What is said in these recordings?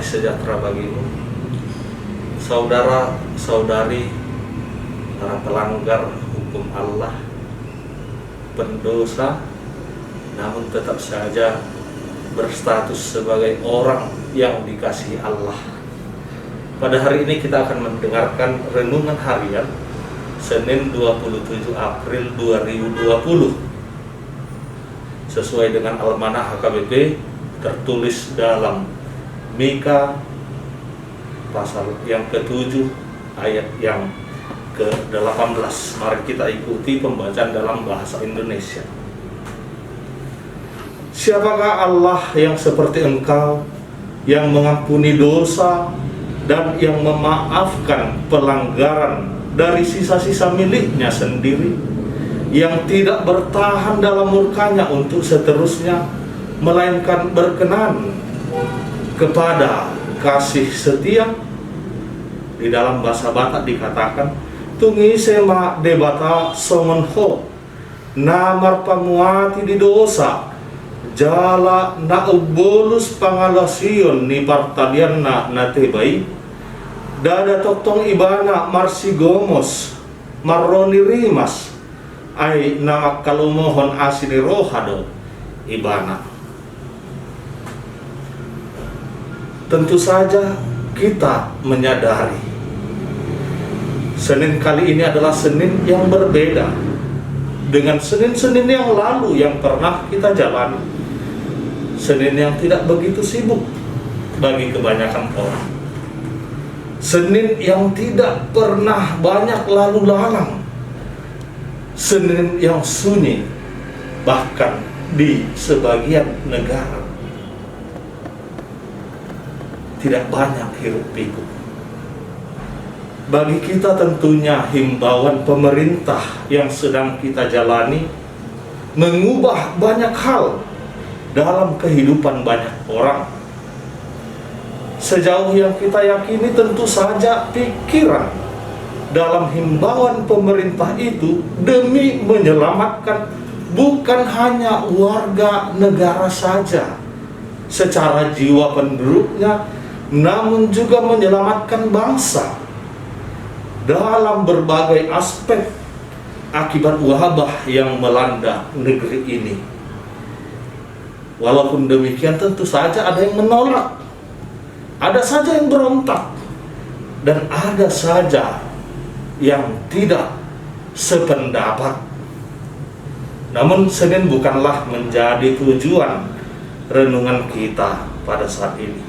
damai sejahtera bagimu, saudara-saudari, para pelanggar hukum Allah, pendosa, namun tetap saja berstatus sebagai orang yang dikasihi Allah. Pada hari ini kita akan mendengarkan renungan harian Senin 27 April 2020 sesuai dengan Almanah HKBP tertulis dalam Mika pasal yang ke-7 ayat yang ke-18. Mari kita ikuti pembacaan dalam bahasa Indonesia. Siapakah Allah yang seperti engkau, yang mengampuni dosa dan yang memaafkan pelanggaran dari sisa-sisa miliknya sendiri, yang tidak bertahan dalam murkanya untuk seterusnya, melainkan berkenan kepada kasih setia. Di dalam bahasa Batak dikatakan tungi sema debata songonho namar pamuati di dosa jala na bolus pangalasion ni partalian na tebai dada toktong ibana marsigomos marroni rimas ay na kalumohon asini rohado ibana. Tentu saja kita menyadari Senin kali ini adalah Senin yang berbeda dengan Senin-Senin yang lalu yang pernah kita jalani. Senin yang tidak begitu sibuk bagi kebanyakan orang. Senin yang tidak pernah banyak lalu lalang. Senin yang sunyi bahkan di sebagian negara. Tidak banyak hiruk pikuk. Bagi kita tentunya himbauan pemerintah yang sedang kita jalani mengubah banyak hal dalam kehidupan banyak orang. Sejauh yang kita yakini tentu saja pikiran dalam himbauan pemerintah itu demi menyelamatkan bukan hanya warga negara saja secara jiwa penduduknya, namun juga menyelamatkan bangsa dalam berbagai aspek akibat wabah yang melanda negeri ini. Walaupun demikian tentu saja ada yang menolak, ada saja yang berontak, dan ada saja yang tidak sependapat. Namun Senin bukanlah menjadi tujuan renungan kita pada saat ini.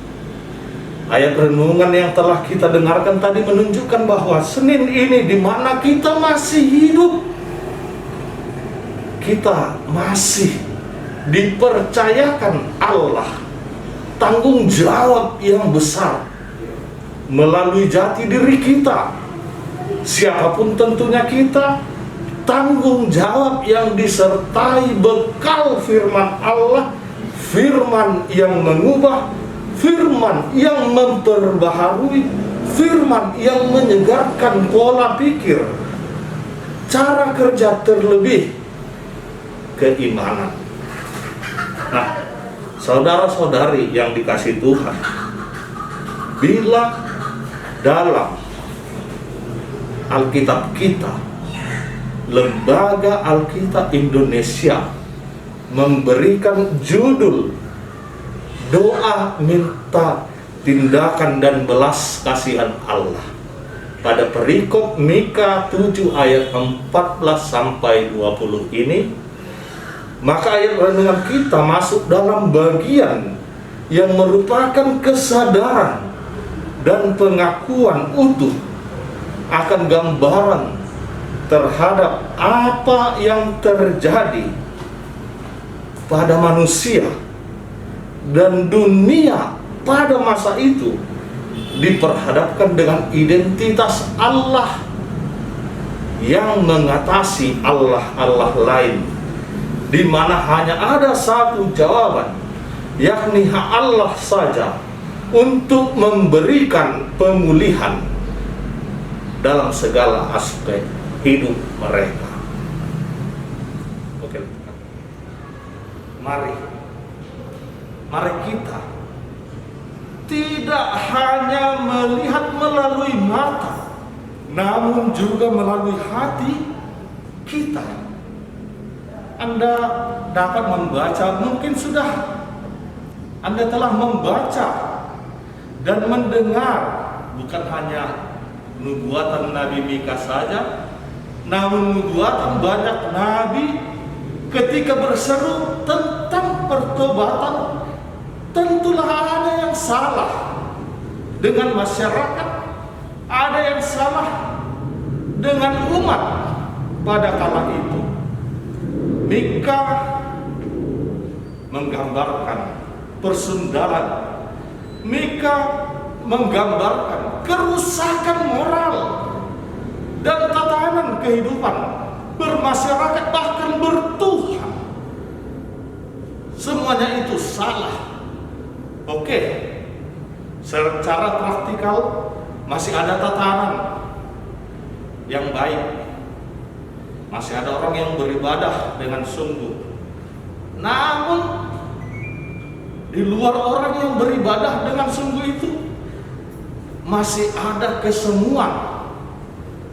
Ayat renungan yang telah kita dengarkan tadi menunjukkan bahwa Senin ini di mana kita masih hidup, kita masih dipercayakan Allah tanggung jawab yang besar melalui jati diri kita. Siapapun tentunya kita, tanggung jawab yang disertai bekal firman Allah, firman yang mengubah, firman yang memperbaharui, firman yang menyegarkan pola pikir, cara kerja, terlebih keimanan. Nah, saudara-saudari yang dikasihi Tuhan, bila dalam Alkitab kita, Lembaga Alkitab Indonesia memberikan judul doa minta tindakan dan belas kasihan Allah pada perikop Mika 7 ayat 14 sampai 20 ini, maka ayat renungan kita masuk dalam bagian yang merupakan kesadaran dan pengakuan utuh akan gambaran terhadap apa yang terjadi pada manusia dan dunia pada masa itu, diperhadapkan dengan identitas Allah yang mengatasi Allah-Allah lain, di mana hanya ada satu jawaban, yakni Allah saja untuk memberikan pemulihan dalam segala aspek hidup mereka. Oke, mari kita tidak hanya melihat melalui mata, namun juga melalui hati kita. Anda dapat membaca, mungkin sudah Anda telah membaca dan mendengar bukan hanya nubuatan Nabi Mika saja, namun nubuatan banyak nabi ketika berseru tentang pertobatan. Tentulah ada yang salah dengan masyarakat, ada yang salah dengan umat pada kala itu. Mika menggambarkan persundalan, Mika menggambarkan kerusakan moral dan tatanan kehidupan bermasyarakat, bahkan bertuhan. Semuanya itu salah. Oke, secara praktikal masih ada tatanan yang baik, masih ada orang yang beribadah dengan sungguh. Namun di luar orang yang beribadah dengan sungguh itu masih ada kesemuan,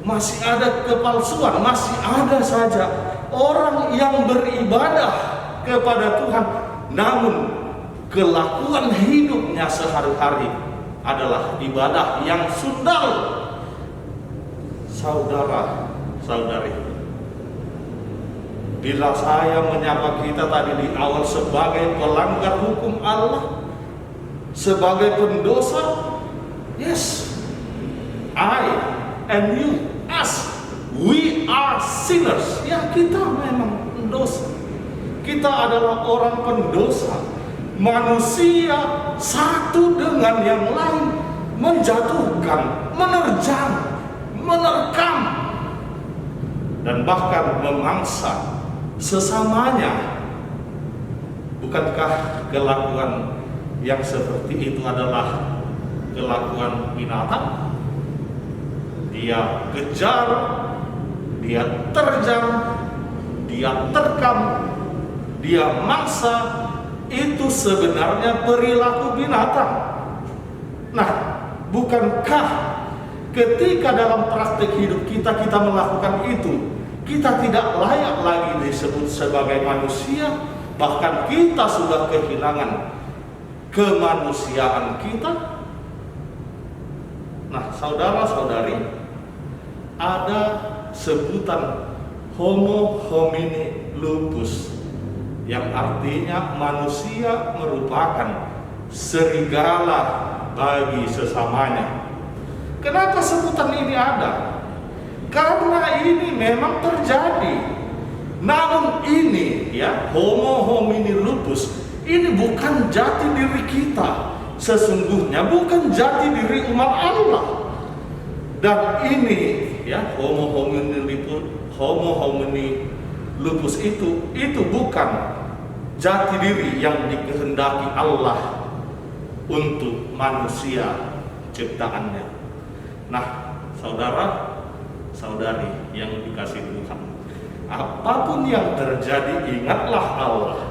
masih ada kepalsuan, masih ada saja orang yang beribadah kepada Tuhan, namun kelakuan hidupnya sehari-hari adalah ibadah yang sundal. Saudara-saudari, bila saya menyapa kita tadi di awal sebagai pelanggar hukum Allah, sebagai pendosa, yes, I and you, us, we are sinners. Ya, kita memang pendosa. Kita adalah orang pendosa. Manusia satu dengan yang lain menjatuhkan, menerjang, menerkam, dan bahkan memangsa sesamanya. Bukankah kelakuan yang seperti itu adalah kelakuan binatang? Dia kejar, dia terjang, dia terkam, dia mangsa. Itu sebenarnya perilaku binatang. Nah, bukankah ketika dalam praktik hidup kita melakukan itu, kita tidak layak lagi disebut sebagai manusia, bahkan kita sudah kehilangan kemanusiaan kita? Nah, saudara-saudari, ada sebutan Homo homini lupus, yang artinya manusia merupakan serigala bagi sesamanya. Kenapa sebutan ini ada? Karena ini memang terjadi. Namun ini, ya, Homo homini lupus, ini bukan jati diri kita sesungguhnya, bukan jati diri umat Allah. Dan ini, ya, Homo homini lupus itu bukan jati diri yang dikehendaki Allah untuk manusia ciptaannya. Nah, saudara-saudari yang dikasihi Tuhan, apapun yang terjadi, ingatlah Allah.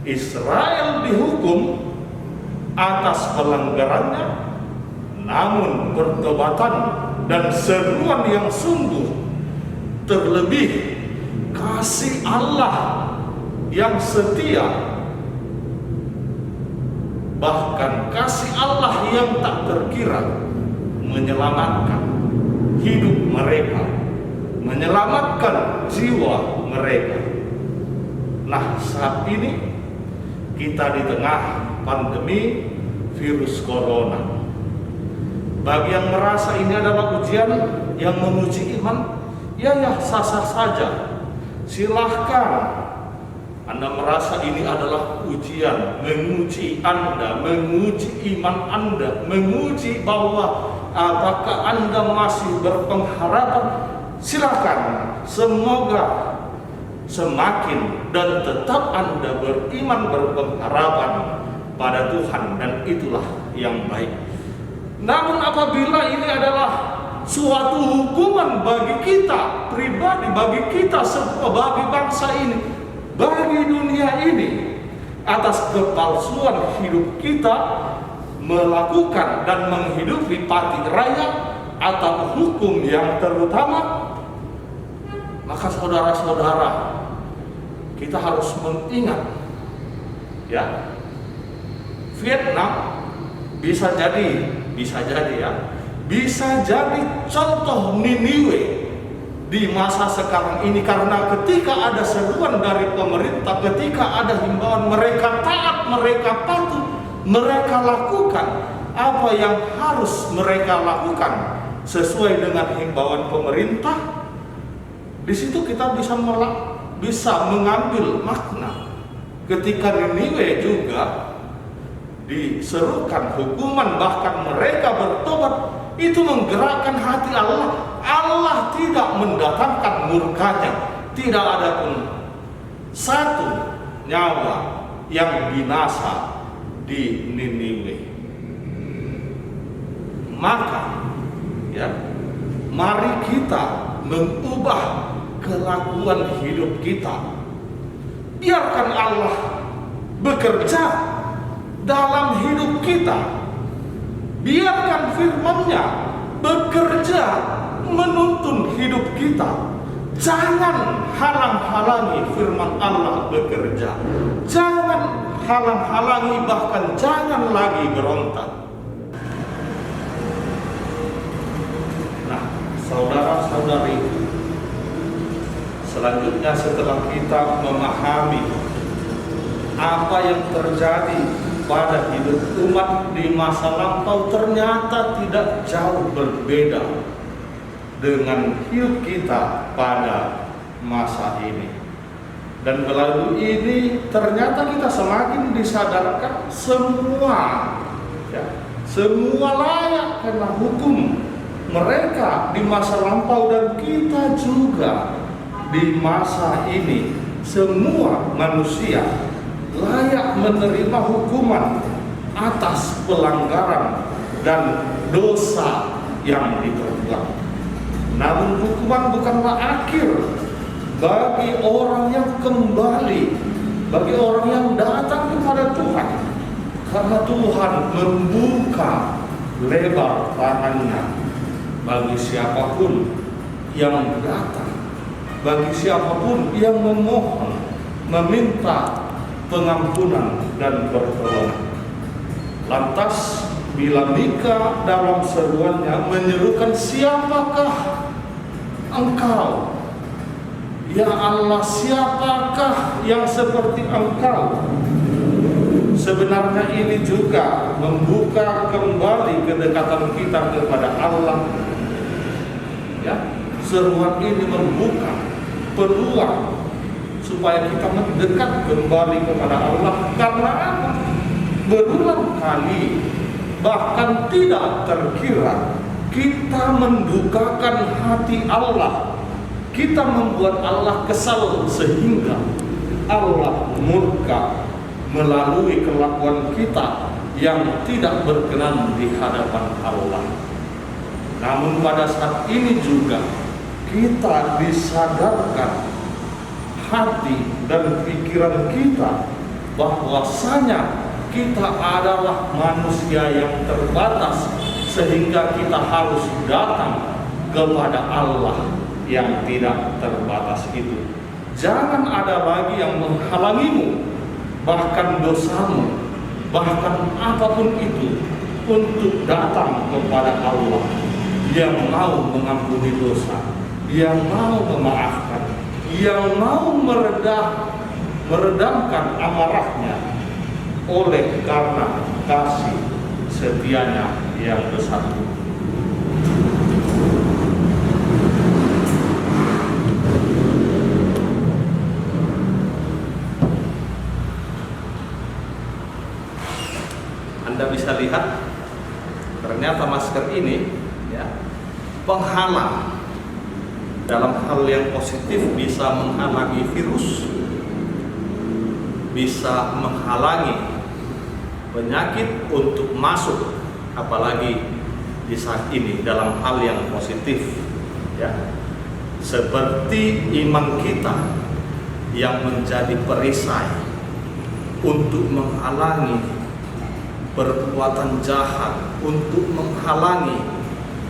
Israel dihukum atas pelanggarannya, namun pertobatan dan seruan yang sungguh, terlebih kasih Allah yang setia, bahkan kasih Allah yang tak terkira, menyelamatkan hidup mereka, menyelamatkan jiwa mereka. Nah, saat ini kita di tengah pandemi virus corona. Bagi yang merasa ini adalah ujian yang menguji iman, ya sah-sah saja. Silahkan Anda merasa ini adalah ujian, menguji Anda, menguji iman Anda, menguji bahwa apakah Anda masih berpengharapan. Silahkan, semoga semakin dan tetap Anda beriman, berpengharapan pada Tuhan, dan itulah yang baik. Namun apabila ini adalah suatu hukuman bagi kita pribadi, bagi kita semua, bagi bangsa ini, bagi dunia ini, atas kepalsuan hidup kita, melakukan dan menghidupi parti rakyat atau hukum yang terutama, maka saudara-saudara, kita harus mengingat, ya, Vietnam bisa jadi contoh Niniwe di masa sekarang ini, karena ketika ada seruan dari pemerintah, ketika ada himbauan, mereka taat, mereka patuh, mereka lakukan apa yang harus mereka lakukan sesuai dengan himbauan pemerintah. Di situ kita bisa mengambil makna ketika Niniwe juga diserukan hukuman, bahkan mereka bertobat, itu menggerakkan hati Allah. Allah tidak mendatangkan murkanya. Tidak ada pun satu nyawa yang binasa di Niniwe. Maka, ya, mari kita mengubah kelakuan hidup kita. Biarkan Allah bekerja dalam hidup kita. Biarkan firman-Nya bekerja menuntun hidup kita. Jangan halang-halangi firman Allah bekerja. Jangan halang-halangi, bahkan jangan lagi berontak. Nah, saudara-saudari, selanjutnya setelah kita memahami apa yang terjadi pada hidup umat di masa lampau, ternyata tidak jauh berbeda dengan hidup kita pada masa ini. Dan melalui ini ternyata kita semakin disadarkan semua layak karena hukum mereka di masa lampau, dan kita juga di masa ini, semua manusia layak menerima hukuman atas pelanggaran dan dosa yang diperbuat. Namun hukuman bukanlah akhir bagi orang yang kembali, bagi orang yang datang kepada Tuhan, karena Tuhan membuka lebar tangannya bagi siapapun yang datang, bagi siapapun yang memohon, meminta pengampunan dan pertolongan. Lantas bila Mika dalam seruannya menyerukan, siapakah engkau? Ya Allah, siapakah yang seperti engkau? Sebenarnya ini juga membuka kembali kedekatan kita kepada Allah. Ya, seruan ini membuka peluang supaya kita mendekat kembali kepada Allah. Karena apa? Berulang kali, bahkan tidak terkira, kita mendukakan hati Allah. Kita membuat Allah kesal sehingga Allah murka melalui kelakuan kita yang tidak berkenan di hadapan Allah. Namun pada saat ini juga kita disadarkan hati dan pikiran kita bahwasanya kita adalah manusia yang terbatas, sehingga kita harus datang kepada Allah yang tidak terbatas itu. Jangan ada lagi yang menghalangimu, bahkan dosamu, bahkan apapun itu, untuk datang kepada Allah yang mau mengampuni dosa, yang mau memaafkan, yang mau meredamkan amarahnya oleh karena kasih setianya yang besar. Anda bisa lihat, ternyata masker ini, ya, penghalang. Dalam hal yang positif bisa menghalangi virus, bisa menghalangi penyakit untuk masuk, apalagi di saat ini dalam hal yang positif, ya, seperti iman kita yang menjadi perisai untuk menghalangi perbuatan jahat, untuk menghalangi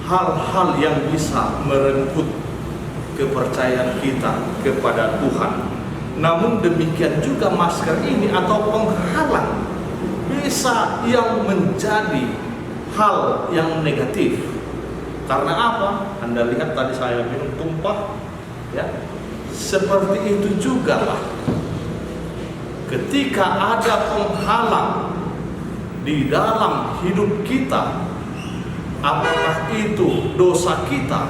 hal-hal yang bisa merenggut kepercayaan kita kepada Tuhan. Namun demikian juga masker ini atau penghalang bisa yang menjadi hal yang negatif. Karena apa? Anda lihat tadi saya minum tumpah, ya. Seperti itu juga lah. Ketika ada penghalang di dalam hidup kita, apakah itu dosa kita,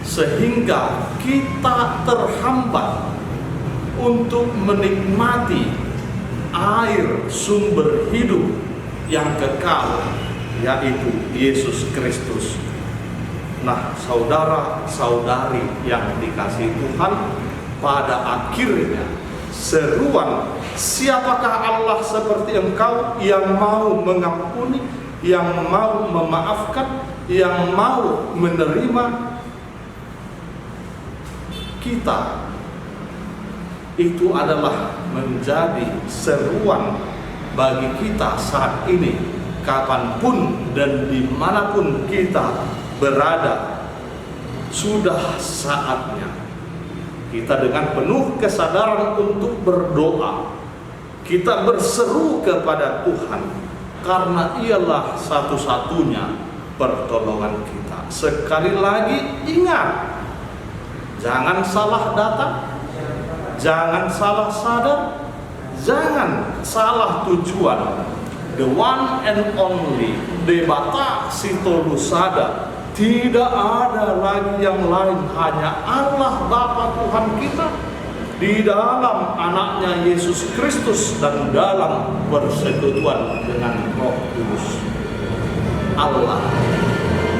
sehingga kita terhambat untuk menikmati air sumber hidup yang kekal, yaitu Yesus Kristus. Nah, saudara-saudari yang dikasihi Tuhan, pada akhirnya seruan, siapakah Allah seperti engkau yang mau mengampuni, yang mau memaafkan, yang mau menerima kita. Itu adalah menjadi seruan bagi kita saat ini, kapanpun dan dimanapun kita berada. Sudah saatnya kita dengan penuh kesadaran untuk berdoa, kita berseru kepada Tuhan, karena ialah satu-satunya pertolongan kita. Sekali lagi ingat, jangan salah datang, jangan salah sadar, jangan salah tujuan. The one and only Debata Sitolusada, tidak ada lagi yang lain, hanya Allah Bapa Tuhan kita di dalam anaknya Yesus Kristus dan dalam persekutuan dengan Roh Kudus. Allah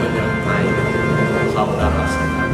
menyertai saudara sekalian.